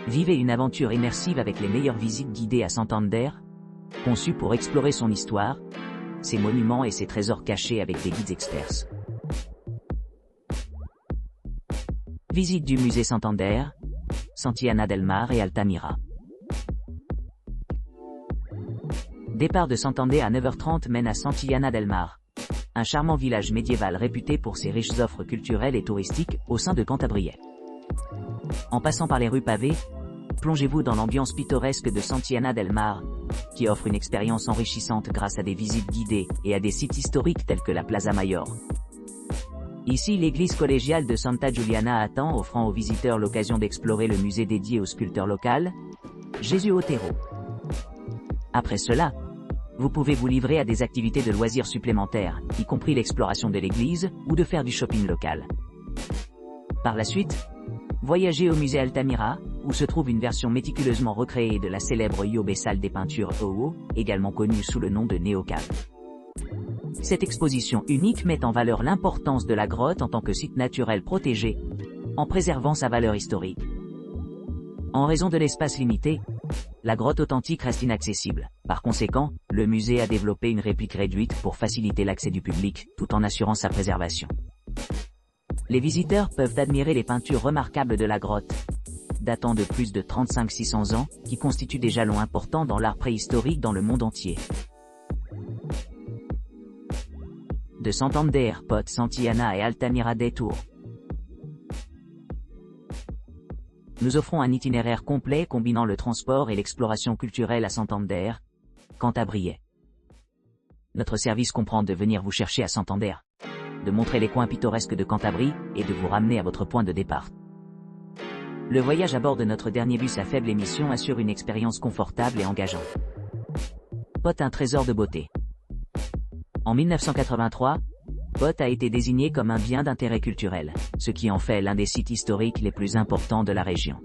Vivez une aventure immersive avec les meilleures visites guidées à Santander, conçues pour explorer son histoire, ses monuments et ses trésors cachés avec des guides experts. Visite du musée Santander, Santillana del Mar et Altamira. Départ de Santander à 9h30 mène à Santillana del Mar, un charmant village médiéval réputé pour ses riches offres culturelles et touristiques au sein de Cantabriès. En passant par les rues pavées, plongez-vous dans l'ambiance pittoresque de Santillana del Mar, qui offre une expérience enrichissante grâce à des visites guidées et à des sites historiques tels que la Plaza Mayor. Ici, l'église collégiale de Santa Giuliana attend, offrant aux visiteurs l'occasion d'explorer le musée dédié au sculpteur local, Jesús Otero. Après cela, vous pouvez vous livrer à des activités de loisirs supplémentaires, y compris l'exploration de l'église ou de faire du shopping local. Par la suite, voyagez au musée Altamira, où se trouve une version méticuleusement recréée de la célèbre Iobe salle des peintures Owo, également connue sous le nom de Neocave. Cette exposition unique met en valeur l'importance de la grotte en tant que site naturel protégé, en préservant sa valeur historique. En raison de l'espace limité, la grotte authentique reste inaccessible. Par conséquent, le musée a développé une réplique réduite pour faciliter l'accès du public, tout en assurant sa préservation. Les visiteurs peuvent admirer les peintures remarquables de la grotte, datant de plus de 3500-600 ans, qui constituent des jalons importants dans l'art préhistorique dans le monde entier. De Santander, Pot, Santillana et Altamira Détour. Nous offrons un itinéraire complet combinant le transport et l'exploration culturelle à Santander, Cantabriès. Notre service comprend de venir vous chercher à Santander, de montrer les coins pittoresques de Cantabrie et de vous ramener à votre point de départ. Le voyage à bord de notre dernier bus à faible émission assure une expérience confortable et engageante. Pot, un trésor de beauté. En 1983, Pot a été désigné comme un bien d'intérêt culturel, ce qui en fait l'un des sites historiques les plus importants de la région.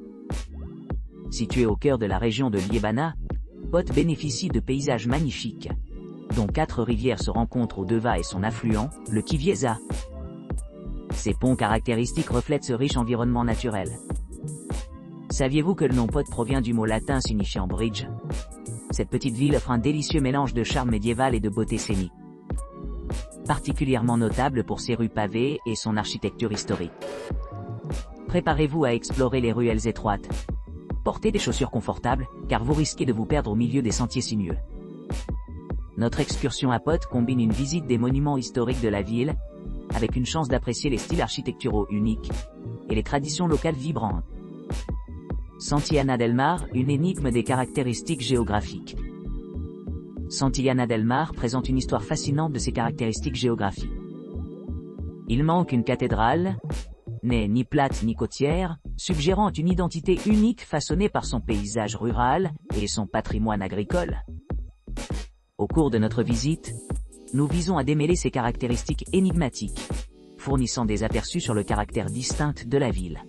Situé au cœur de la région de Liébana, Pot bénéficie de paysages magnifiques, dont 4 rivières se rencontrent au Deva et son affluent, le Kiviesa. Ces ponts caractéristiques reflètent ce riche environnement naturel. Saviez-vous que le nom Pot provient du mot latin signifiant bridge? Cette petite ville offre un délicieux mélange de charme médiéval et de beauté scénique, particulièrement notable pour ses rues pavées et son architecture historique. Préparez-vous à explorer les ruelles étroites. Portez des chaussures confortables, car vous risquez de vous perdre au milieu des sentiers sinueux. Notre excursion à Pot combine une visite des monuments historiques de la ville, avec une chance d'apprécier les styles architecturaux uniques, et les traditions locales vibrantes. Santillana del Mar, une énigme des caractéristiques géographiques. Santillana del Mar présente une histoire fascinante de ses caractéristiques géographiques. Il manque une cathédrale, n'est ni plate ni côtière, suggérant une identité unique façonnée par son paysage rural et son patrimoine agricole. Au cours de notre visite, nous visons à démêler ces caractéristiques énigmatiques, fournissant des aperçus sur le caractère distinct de la ville.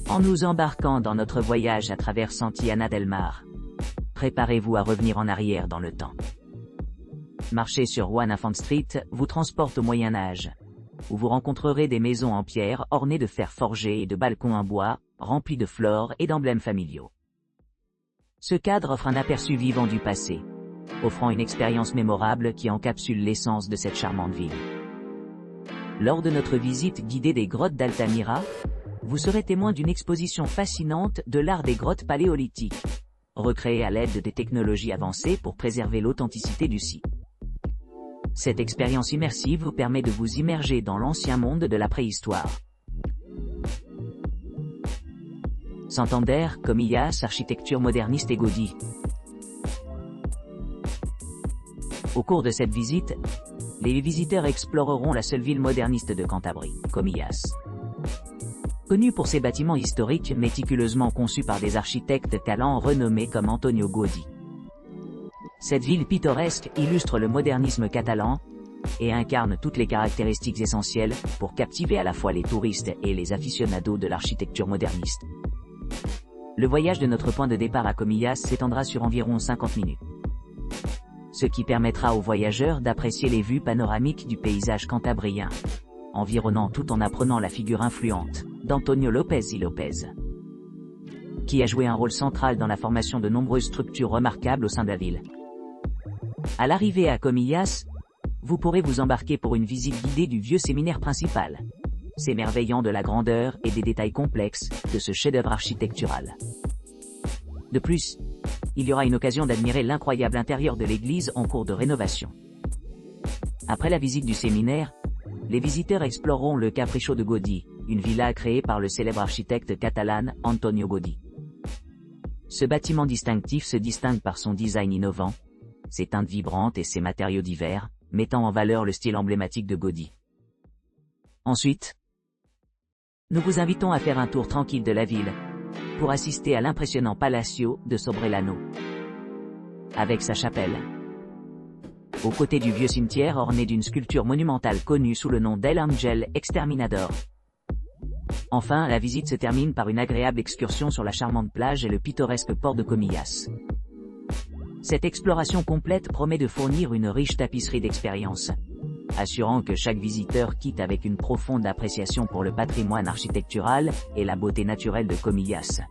En nous embarquant dans notre voyage à travers Santillana del Mar, préparez-vous à revenir en arrière dans le temps. Marcher sur One Infant Street vous transporte au Moyen-Âge, où vous rencontrerez des maisons en pierre ornées de fer forgé et de balcons en bois, remplis de fleurs et d'emblèmes familiaux. Ce cadre offre un aperçu vivant du passé, offrant une expérience mémorable qui encapsule l'essence de cette charmante ville. Lors de notre visite guidée des grottes d'Altamira, vous serez témoin d'une exposition fascinante de l'art des grottes paléolithiques, recréées à l'aide des technologies avancées pour préserver l'authenticité du site. Cette expérience immersive vous permet de vous immerger dans l'ancien monde de la préhistoire. Santander, Comillas, architecture moderniste et gaudie. Au cours de cette visite, les visiteurs exploreront la seule ville moderniste de Cantabrie, Comillas. Connue pour ses bâtiments historiques méticuleusement conçus par des architectes talents renommés comme Antonio Gaudí. Cette ville pittoresque illustre le modernisme catalan et incarne toutes les caractéristiques essentielles pour captiver à la fois les touristes et les aficionados de l'architecture moderniste. Le voyage de notre point de départ à Comillas s'étendra sur environ 50 minutes, ce qui permettra aux voyageurs d'apprécier les vues panoramiques du paysage cantabrien, environnant tout en apprenant la figure influente d'Antonio López y López. qui a joué un rôle central dans la formation de nombreuses structures remarquables au sein de la ville. À l'arrivée à Comillas, vous pourrez vous embarquer pour une visite guidée du vieux séminaire principal, s'émerveillant de la grandeur et des détails complexes de ce chef-d'œuvre architectural. De plus, il y aura une occasion d'admirer l'incroyable intérieur de l'église en cours de rénovation. Après la visite du séminaire, les visiteurs exploreront le Capricho de Gaudí, une villa créée par le célèbre architecte catalan Antonio Gaudí. Ce bâtiment distinctif se distingue par son design innovant, ses teintes vibrantes et ses matériaux divers, mettant en valeur le style emblématique de Gaudí. Ensuite, nous vous invitons à faire un tour tranquille de la ville, pour assister à l'impressionnant Palacio de Sobrellano, avec sa chapelle, aux côtés du vieux cimetière orné d'une sculpture monumentale connue sous le nom d'El Ángel Exterminador. Enfin, la visite se termine par une agréable excursion sur la charmante plage et le pittoresque port de Comillas. Cette exploration complète promet de fournir une riche tapisserie d'expériences, assurant que chaque visiteur quitte avec une profonde appréciation pour le patrimoine architectural et la beauté naturelle de Comillas.